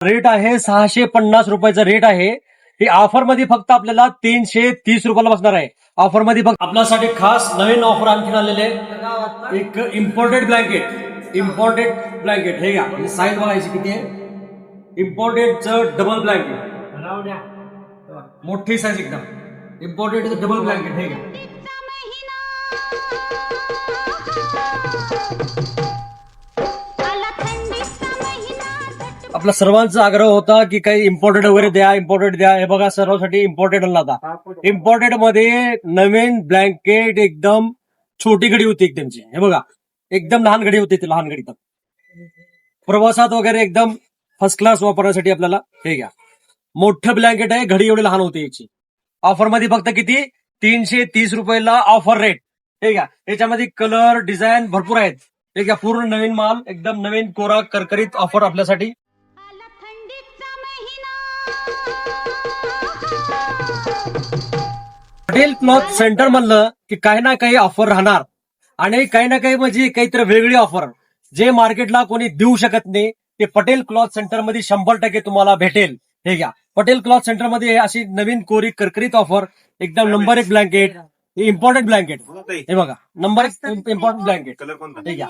Rate आहे 650 रुपयाचा rate आहे. ही ऑफर मध्ये फक्त आपल्याला 330 रुपयाला बसणार आहे. ऑफर मध्ये फक्त आपल्यासाठी खास नवीन ऑफर आणखी आलेले आहे. एक इम्पोर्टेड ब्लँकेट हे घ्या. साईज बघायची किती आहे. इम्पोर्टेडचं डबल ब्लँकेट, मोठी साईज एकदम. इम्पोर्टेडचं डबल ब्लँकेट हे घ्या. आपला सर्वांचा आग्रह होता की काही इम्पोर्टेड वगैरे द्या, इम्पोर्टेड द्या. हे बघा सर्वांसाठी इम्पोर्टेड आणला होता. इम्पोर्टेड मध्ये नवीन ब्लँकेट, एकदम छोटी घडी होती एकदम. हे बघा एकदम लहान घडी होती, ती लहान घडी. प्रवासात वगैरे एकदम फर्स्ट क्लास वापरण्यासाठी आपल्याला हे घ्या. मोठं ब्लँकेट आहे, घडी एवढी लहान होती याची. ऑफर मध्ये फक्त किती 330 रुपयाला ऑफर रेट हे घ्या. याच्यामध्ये कलर डिझाईन भरपूर आहेत. हे घ्या पूर्ण नवीन माल, एकदम नवीन कोरा करकरीत ऑफर आपल्यासाठी. पटेल क्लॉथ सेंटर म्हणलं की काही ना काही ऑफर राहणार, आणि काही ना काही म्हणजे काहीतरी वेगळी ऑफर जे मार्केटला कोणी देऊ शकत नाही, ते पटेल क्लॉथ सेंटर मध्ये 100% तुम्हाला भेटेल. हे घ्या पटेल क्लॉथ सेंटर मध्ये अशी नवीन कोरी करकरीत ऑफर. एकदम नंबर 1 ब्लँकेट, इम्पॉर्टंट ब्लँकेट. हे बघा नंबर 1 इम्पॉर्टंट ब्लँकेट हे घ्या.